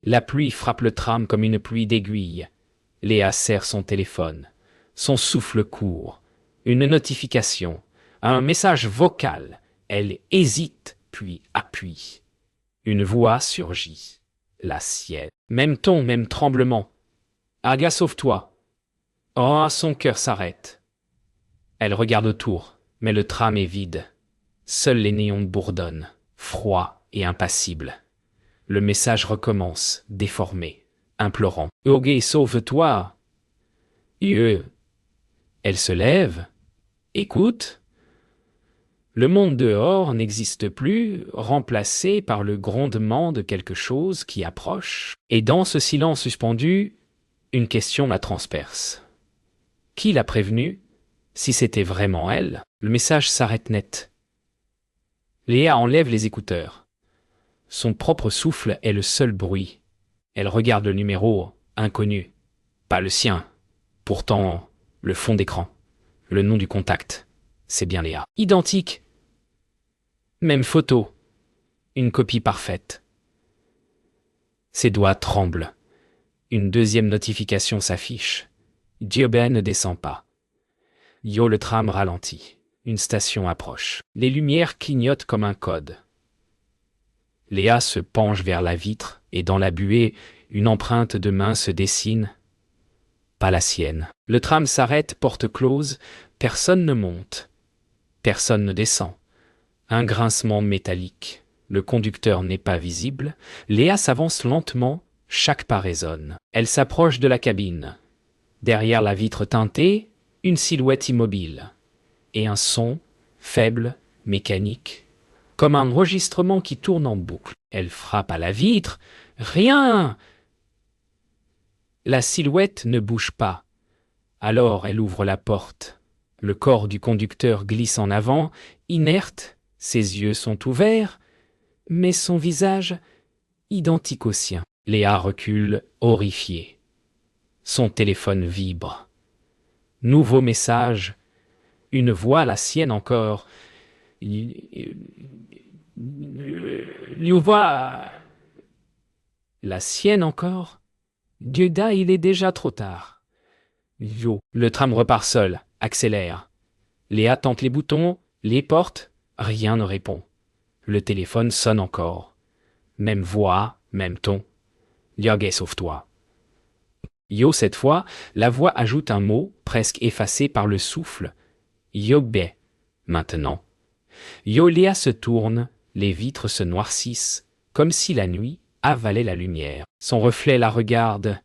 La pluie frappe le tram comme une pluie d'aiguilles. Léa serre son téléphone. Son souffle court. Une notification. Un message vocal. Elle hésite, puis appuie. Une voix surgit. La sienne. Même ton, même tremblement. Aga, sauve-toi. Oh, son cœur s'arrête. Elle regarde autour, mais le tram est vide. Seuls les néons bourdonnent, froids et impassibles. Le message recommence, déformé, implorant. Ogé, sauve-toi. Elle se lève, écoute. Le monde dehors n'existe plus, remplacé par le grondement de quelque chose qui approche. Et dans ce silence suspendu, une question la transperce. Qui l'a prévenue? Si c'était vraiment elle, le message s'arrête net. Léa enlève les écouteurs. Son propre souffle est le seul bruit. Elle regarde le numéro inconnu, pas le sien. Pourtant, le fond d'écran, le nom du contact, c'est bien Léa. Identique. Même photo. Une copie parfaite. Ses doigts tremblent. Une deuxième notification s'affiche. Diobé ne descend pas. Le tram ralentit. Une station approche. Les lumières clignotent comme un code. Léa se penche vers la vitre et dans la buée, une empreinte de main se dessine. Pas la sienne. Le tram s'arrête, porte close. Personne ne monte. Personne ne descend. Un grincement métallique. Le conducteur n'est pas visible. Léa s'avance lentement. Chaque pas résonne. Elle s'approche de la cabine. Derrière la vitre teintée, une silhouette immobile. Et un son, faible, mécanique, comme un enregistrement qui tourne en boucle. Elle frappe à la vitre. Rien! La silhouette ne bouge pas. Alors elle ouvre la porte. Le corps du conducteur glisse en avant, inerte, ses yeux sont ouverts, mais son visage identique au sien. Léa recule, horrifiée. Son téléphone vibre. Nouveau message. Une voix, la sienne encore. Une voix. La sienne encore. Dieuda, il est déjà trop tard. Le tram repart seul, accélère. Léa tente les boutons, les portes, rien ne répond. Le téléphone sonne encore. Même voix, même ton. Diogé, sauve-toi. Cette fois, la voix ajoute un mot, presque effacé par le souffle. Yobé, maintenant. Léa se tourne, les vitres se noircissent, comme si la nuit avalait la lumière. Son reflet la regarde,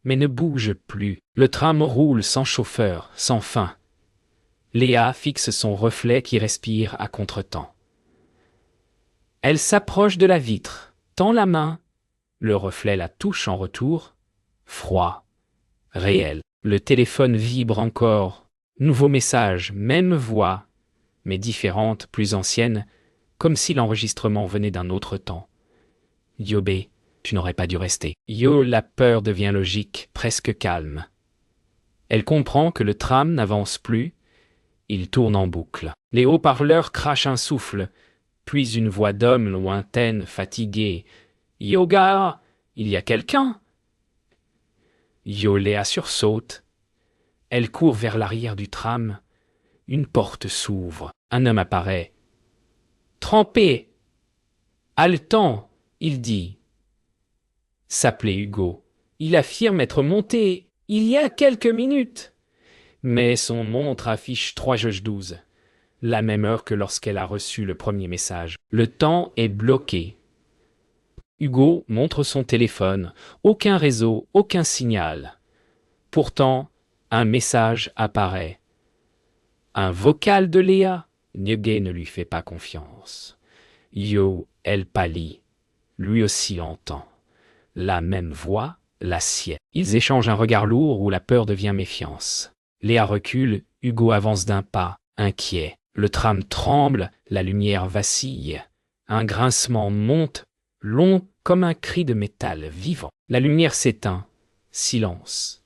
mais ne bouge plus. Le tram roule sans chauffeur, sans fin. Léa fixe son reflet qui respire à contretemps. Elle s'approche de la vitre, tend la main. Le reflet la touche en retour. Froid, réel. Le téléphone vibre encore. Nouveau message, même voix, mais différente, plus ancienne, comme si l'enregistrement venait d'un autre temps. Diobé, tu n'aurais pas dû rester. La peur devient logique, presque calme. Elle comprend que le tram n'avance plus. Il tourne en boucle. Les haut-parleurs crachent un souffle, puis une voix d'homme lointaine, fatiguée. Yoga, il y a quelqu'un? Léa sursaute. Elle court vers l'arrière du tram. Une porte s'ouvre. Un homme apparaît. Trempé. Haletant, il dit. S'appelait Hugo. Il affirme être monté il y a quelques minutes. Mais son montre affiche 3h12, la même heure que lorsqu'elle a reçu le premier message. Le temps est bloqué. Hugo montre son téléphone. Aucun réseau, aucun signal. Pourtant, un message apparaît. Un vocal de Léa. Diogé ne lui fait pas confiance. Elle pâlit. Lui aussi entend. La même voix, la sienne. Ils échangent un regard lourd où la peur devient méfiance. Léa recule, Hugo avance d'un pas, inquiet. Le tram tremble, la lumière vacille. Un grincement monte, long comme un cri de métal vivant. La lumière s'éteint. Silence.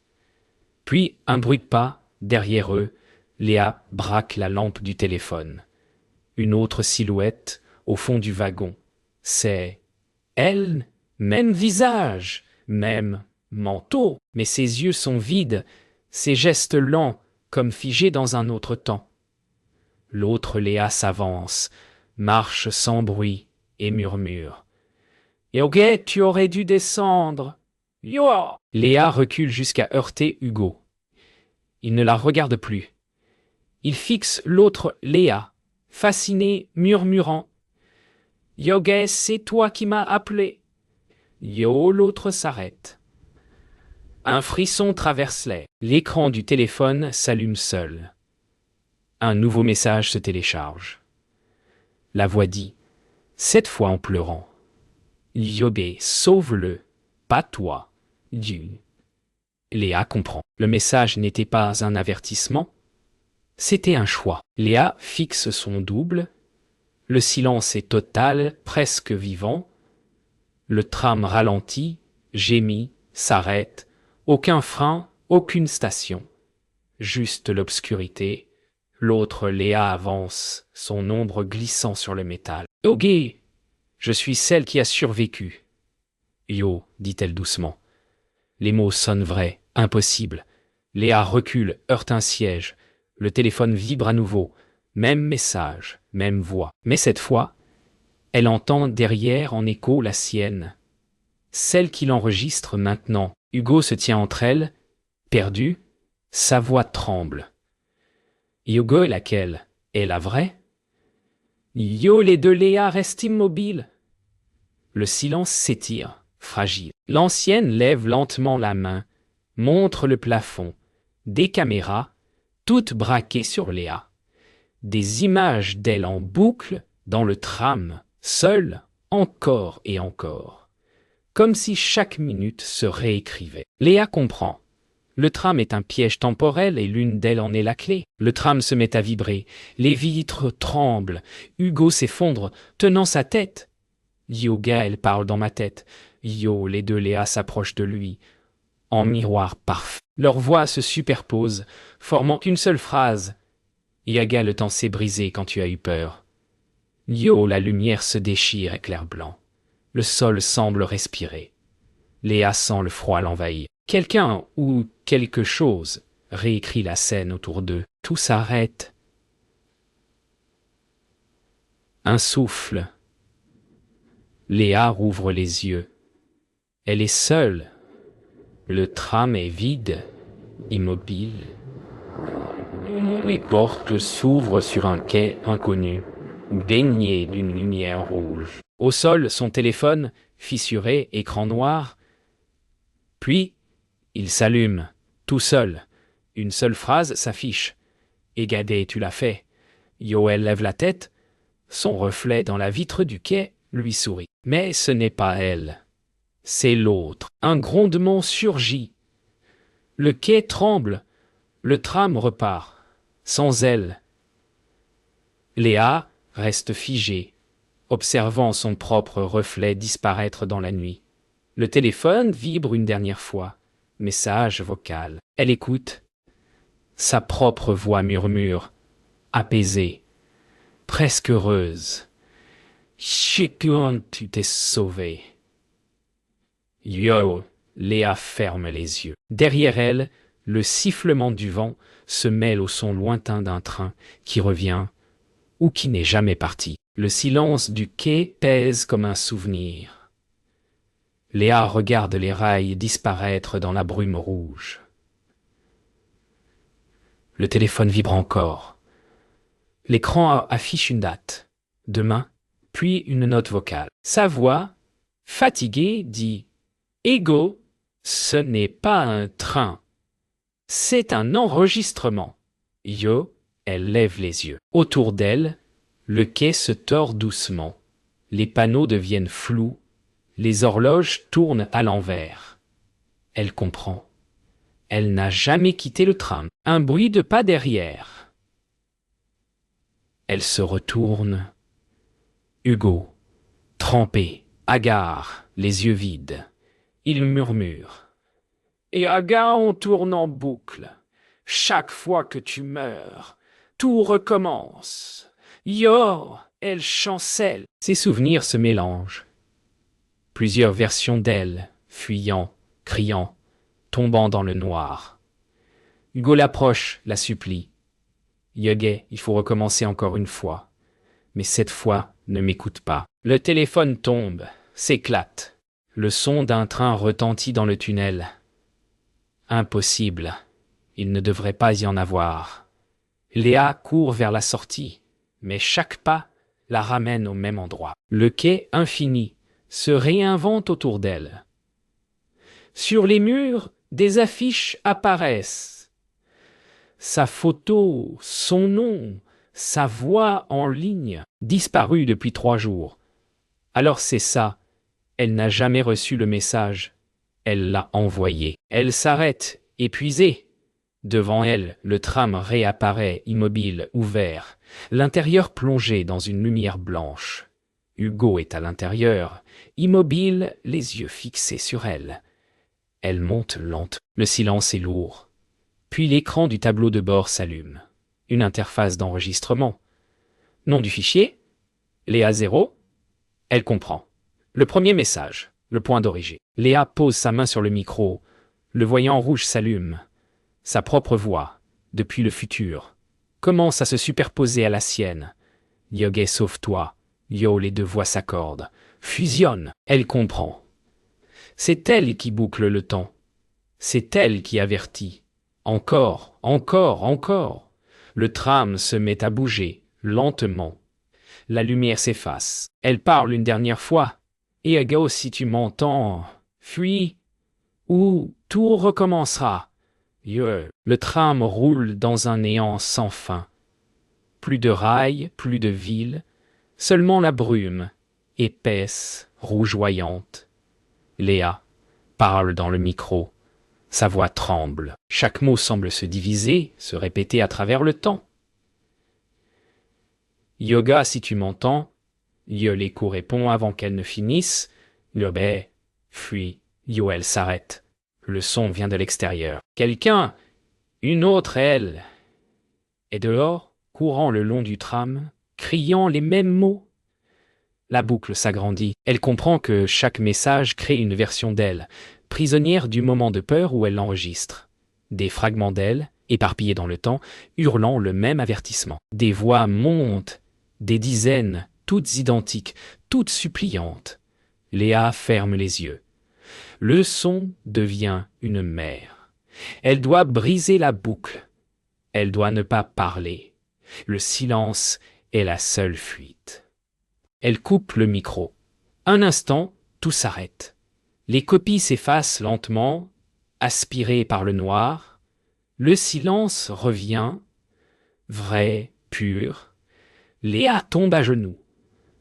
Puis un bruit de pas, derrière eux. Léa braque la lampe du téléphone. Une autre silhouette, au fond du wagon. C'est elle. Même visage, même manteau, mais ses yeux sont vides, ses gestes lents, comme figés dans un autre temps. L'autre Léa s'avance, marche sans bruit et murmure. « Yoguet, tu aurais dû descendre. Yo !» Léa recule jusqu'à heurter Hugo. Il ne la regarde plus. Il fixe l'autre Léa, fasciné, murmurant. « Yoguet, c'est toi qui m'as appelé. » Yo, l'autre s'arrête. Un frisson traverse l'air. L'écran du téléphone s'allume seul. Un nouveau message se télécharge. La voix dit, cette fois en pleurant. Yoguet, sauve-le, pas toi, Dieu. Léa comprend. Le message n'était pas un avertissement, c'était un choix. Léa fixe son double. Le silence est total, presque vivant. Le tram ralentit, gémit, s'arrête. Aucun frein, aucune station. Juste l'obscurité. L'autre Léa avance, son ombre glissant sur le métal. « Yoguet, je suis celle qui a survécu. »« Yo », dit-elle doucement. Les mots sonnent vrais, impossibles. Léa recule, heurte un siège. Le téléphone vibre à nouveau. Même message, même voix. Mais cette fois, elle entend derrière en écho la sienne. Celle qui l'enregistre maintenant. Hugo se tient entre elles, perdu. Sa voix tremble. Hugo est laquelle? Est la vraie? Yo, les deux Léa restent immobiles. Le silence s'étire, fragile. L'ancienne lève lentement la main, montre le plafond. Des caméras, toutes braquées sur Léa. Des images d'elle en boucle dans le tram, seule, encore et encore. Comme si chaque minute se réécrivait. Léa comprend. Le tram est un piège temporel et l'une d'elles en est la clé. Le tram se met à vibrer. Les vitres tremblent. Hugo s'effondre, tenant sa tête. Yoga, elle parle dans ma tête. Yo, les deux Léa s'approchent de lui. En miroir parfait. Leurs voix se superposent, formant une seule phrase. Yaga, le temps s'est brisé quand tu as eu peur. Yo, la lumière se déchire, éclair blanc. Le sol semble respirer. Léa sent le froid l'envahir. Quelqu'un ou quelque chose réécrit la scène autour d'eux. Tout s'arrête. Un souffle. Léa rouvre les yeux. Elle est seule. Le tram est vide, immobile. Les portes s'ouvrent sur un quai inconnu, baigné d'une lumière rouge. Au sol, son téléphone, fissuré, écran noir. Puis, il s'allume, tout seul. Une seule phrase s'affiche. « Égadé, tu l'as fait. » Yoel lève la tête. Son reflet dans la vitre du quai lui sourit. Mais ce n'est pas elle. C'est l'autre. Un grondement surgit. Le quai tremble. Le tram repart. Sans elle. Léa reste figée, observant son propre reflet disparaître dans la nuit. Le téléphone vibre une dernière fois. Message vocal. Elle écoute. Sa propre voix murmure, apaisée, presque heureuse. « Chicoun, tu t'es sauvé. » Yo, Léa ferme les yeux. Derrière elle, le sifflement du vent se mêle au son lointain d'un train qui revient ou qui n'est jamais parti. Le silence du quai pèse comme un souvenir. Léa regarde les rails disparaître dans la brume rouge. Le téléphone vibre encore. L'écran affiche une date. Demain, puis une note vocale. Sa voix, fatiguée, dit « Ego, ce n'est pas un train. C'est un enregistrement. » Yo, elle lève les yeux. Autour d'elle, le quai se tord doucement. Les panneaux deviennent flous. Les horloges tournent à l'envers. Elle comprend. Elle n'a jamais quitté le tram. Un bruit de pas derrière. Elle se retourne. Hugo, trempé, hagard, les yeux vides. Il murmure. « Et hagard, on tourne en boucle. Chaque fois que tu meurs, tout recommence. Yo, elle chancelle. » Ses souvenirs se mélangent. Plusieurs versions d'elle, fuyant, criant, tombant dans le noir. Hugo l'approche, la supplie. Yoguet, il faut recommencer encore une fois. Mais cette fois, ne m'écoute pas. Le téléphone tombe, s'éclate. Le son d'un train retentit dans le tunnel. Impossible. Il ne devrait pas y en avoir. Léa court vers la sortie, mais chaque pas la ramène au même endroit. Le quai infini se réinvente autour d'elle. Sur les murs, des affiches apparaissent. Sa photo, son nom, sa voix en ligne, disparue depuis 3 jours. Alors c'est ça, elle n'a jamais reçu le message. Elle l'a envoyé. Elle s'arrête, épuisée. Devant elle, le tram réapparaît, immobile, ouvert, l'intérieur plongé dans une lumière blanche. Hugo est à l'intérieur, immobile, les yeux fixés sur elle. Elle monte lente. Le silence est lourd. Puis l'écran du tableau de bord s'allume. Une interface d'enregistrement. Nom du fichier? Léa 0. Elle comprend. Le premier message. Le point d'origine. Léa pose sa main sur le micro. Le voyant rouge s'allume. Sa propre voix, depuis le futur, commence à se superposer à la sienne. Yoguet, sauve-toi. Yo, les deux voix s'accordent. Fusionnent. Elle comprend. C'est elle qui boucle le temps. C'est elle qui avertit. Encore, encore, encore. Le tram se met à bouger, lentement. La lumière s'efface. Elle parle une dernière fois. Et Hugo, si tu m'entends, fuis, ou tout recommencera. Le tram roule dans un néant sans fin. Plus de rails, plus de ville, seulement la brume, épaisse, rougeoyante. Léa parle dans le micro. Sa voix tremble. Chaque mot semble se diviser, se répéter à travers le temps. Yoga, si tu m'entends. L'écho répond avant qu'elle ne finisse. Yobé, fuis. Elle s'arrête. Le son vient de l'extérieur. Quelqu'un, une autre elle, est dehors, courant le long du tram, criant les mêmes mots. La boucle s'agrandit. Elle comprend que chaque message crée une version d'elle, prisonnière du moment de peur où elle l'enregistre. Des fragments d'elle, éparpillés dans le temps, hurlant le même avertissement. Des voix montent, des dizaines, toutes identiques, toutes suppliantes. Léa ferme les yeux. Le son devient une mer. Elle doit briser la boucle. Elle doit ne pas parler. Le silence est la seule fuite. Elle coupe le micro. Un instant, tout s'arrête. Les copies s'effacent lentement, aspirées par le noir. Le silence revient, vrai, pur. Léa tombe à genoux,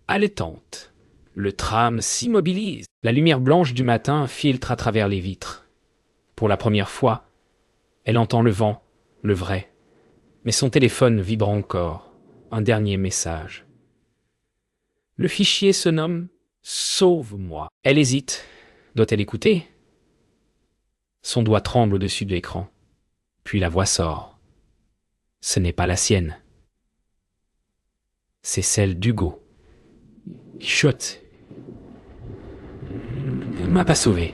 haletante. Le tram s'immobilise. La lumière blanche du matin filtre à travers les vitres. Pour la première fois, elle entend le vent, le vrai. Mais son téléphone vibre encore. Un dernier message. Le fichier se nomme « Sauve-moi ». Elle hésite. Doit-elle écouter? Son doigt tremble au-dessus de l'écran. Puis la voix sort. Ce n'est pas la sienne. C'est celle d'Hugo. Chuchote. « M'a pas sauvé.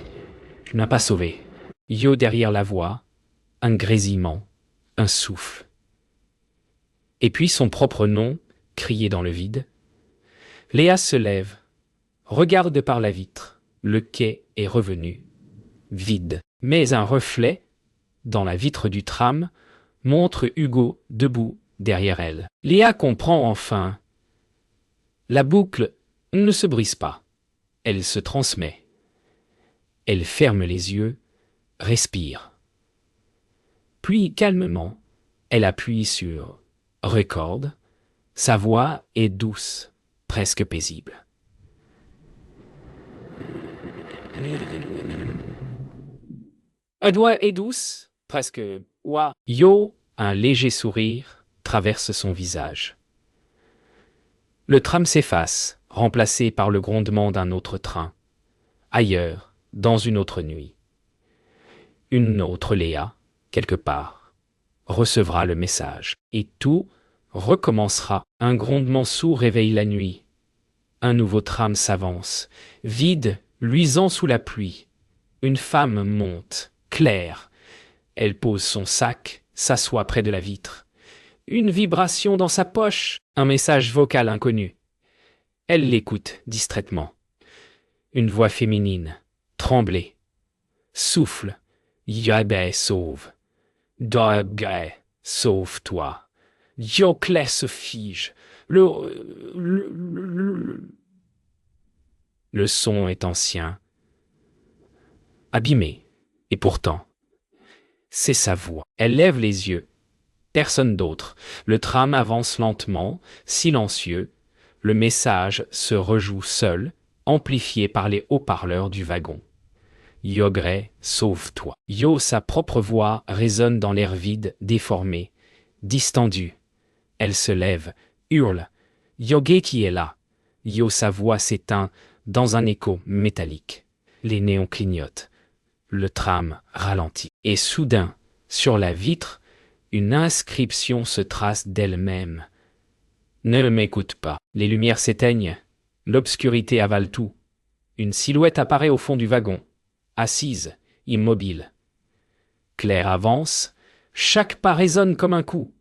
Tu n'as pas sauvé. » Yo derrière la voix, un grésillement, un souffle. Et puis son propre nom, crié dans le vide. Léa se lève, regarde par la vitre. Le quai est revenu, vide. Mais un reflet, dans la vitre du tram, montre Hugo debout derrière elle. Léa comprend enfin. La boucle ne se brise pas. Elle se transmet. Elle ferme les yeux, respire. Puis, calmement, elle appuie sur « Record ». Sa voix est douce, presque paisible. La voix est douce, presque « Ouah ». Yo, un léger sourire, traverse son visage. Le tram s'efface, remplacé par le grondement d'un autre train. Ailleurs, dans une autre nuit. Une autre Léa, quelque part, recevra le message. Et tout recommencera. Un grondement sourd réveille la nuit. Un nouveau tram s'avance, vide luisant sous la pluie. Une femme monte, Claire. Elle pose son sac, s'assoit près de la vitre. Une vibration dans sa poche, un message vocal inconnu. Elle l'écoute distraitement. Une voix féminine, tremblée. Souffle. Yabé sauve. Yabé, sauve-toi. Claire se fige. Le son est ancien, abîmé, et pourtant, c'est sa voix. Elle lève les yeux. Personne d'autre. Le tram avance lentement, silencieux. Le message se rejoue seul, amplifié par les haut-parleurs du wagon. Yogre, sauve-toi. Sa propre voix résonne dans l'air vide, déformé, distendu. Elle se lève, hurle. Yogé qui est là. Sa voix s'éteint dans un écho métallique. Les néons clignotent. Le tram ralentit. Et soudain, sur la vitre, une inscription se trace d'elle-même. Ne m'écoute pas. Les lumières s'éteignent. L'obscurité avale tout. Une silhouette apparaît au fond du wagon. Assise, immobile. Claire avance. Chaque pas résonne comme un coup.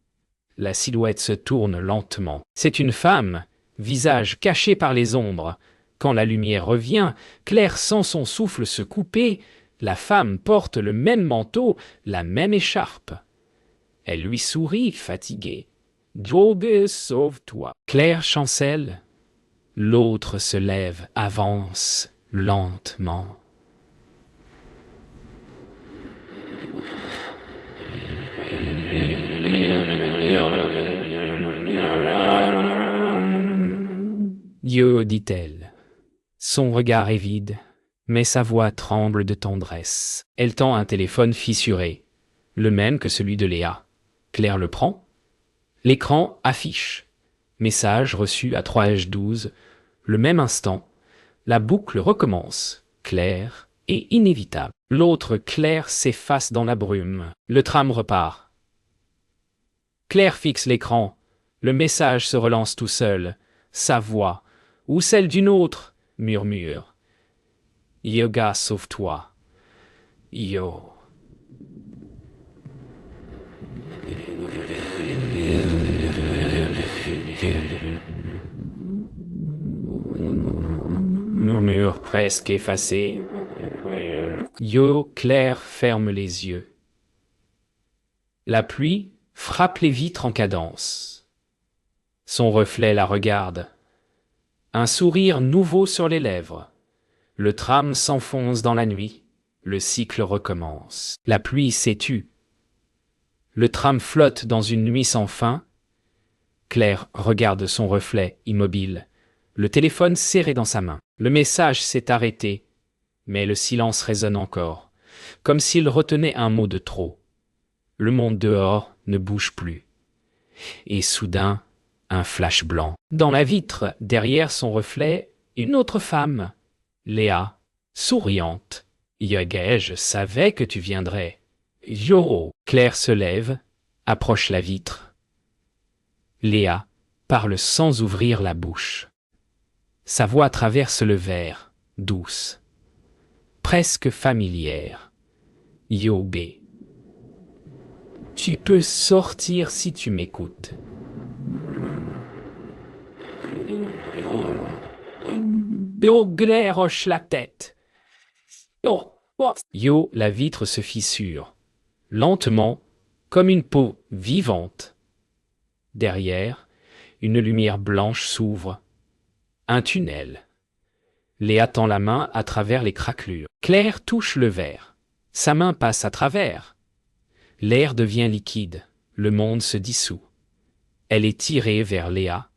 La silhouette se tourne lentement. C'est une femme, visage caché par les ombres. Quand la lumière revient, Claire sent son souffle se couper. La femme porte le même manteau, la même écharpe. Elle lui sourit, fatiguée. « Dieu, sauve-toi !» Claire chancelle. L'autre se lève, avance lentement. Dieu, dit-elle. Son regard est vide, mais sa voix tremble de tendresse. Elle tend un téléphone fissuré, le même que celui de Léa. Claire le prend. L'écran affiche. Message reçu à 3H12. Le même instant, la boucle recommence, claire et inévitable. L'autre Claire s'efface dans la brume. Le tram repart. Claire fixe l'écran. Le message se relance tout seul. Sa voix, ou celle d'une autre, murmure. Yoga, sauve-toi. Yo. Murmure presque effacé. Claire ferme les yeux. La pluie frappe les vitres en cadence. Son reflet la regarde. Un sourire nouveau sur les lèvres. Le tram s'enfonce dans la nuit. Le cycle recommence. La pluie s'étue. Le tram flotte dans une nuit sans fin. Claire regarde son reflet immobile, le téléphone serré dans sa main. Le message s'est arrêté, mais le silence résonne encore, comme s'il retenait un mot de trop. Le monde dehors ne bouge plus. Et soudain, un flash blanc. Dans la vitre, derrière son reflet, une autre femme, Léa, souriante. « Yoga, je savais que tu viendrais. » Yo. Claire se lève, approche la vitre. Léa parle sans ouvrir la bouche. Sa voix traverse le verre, douce, presque familière. Yobé. Tu peux sortir si tu m'écoutes. Claire hoche la tête. La vitre se fissure, lentement, comme une peau vivante. Derrière, une lumière blanche s'ouvre. Un tunnel. Léa tend la main à travers les craquelures. Claire touche le verre. Sa main passe à travers. L'air devient liquide. Le monde se dissout. Elle est tirée vers Léa,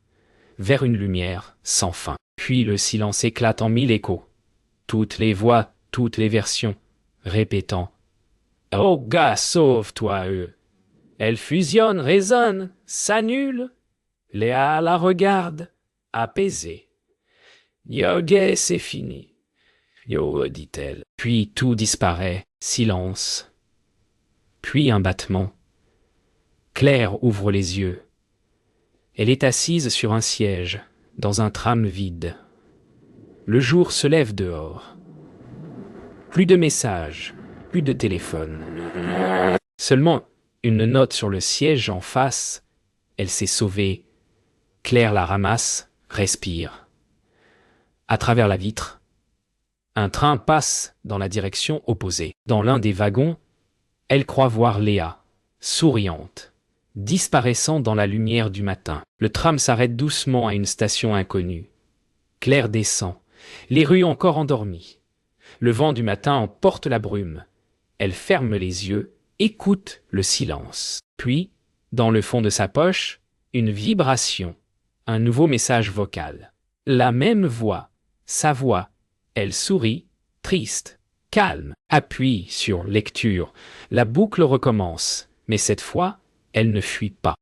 vers une lumière sans fin. Puis le silence éclate en mille échos. Toutes les voix, toutes les versions, répétant « Oh gars, sauve-toi, eux !» Elle fusionne, résonne, s'annule. Léa la regarde, apaisée. « Yo, gay, c'est fini. » Yo, dit-elle. Puis tout disparaît, silence. Puis un battement. Claire ouvre les yeux. Elle est assise sur un siège, dans un tram vide. Le jour se lève dehors. Plus de messages, plus de téléphone. Seulement une note sur le siège en face. Elle s'est sauvée. Claire la ramasse, respire. À travers la vitre, un train passe dans la direction opposée. Dans l'un des wagons, elle croit voir Léa, souriante, disparaissant dans la lumière du matin. Le tram s'arrête doucement à une station inconnue. Claire descend, les rues encore endormies. Le vent du matin emporte la brume. Elle ferme les yeux, écoute le silence. Puis, dans le fond de sa poche, une vibration, un nouveau message vocal. La même voix, sa voix. Elle sourit, triste, calme. Appuie sur lecture. La boucle recommence, mais cette fois, elle ne fuit pas.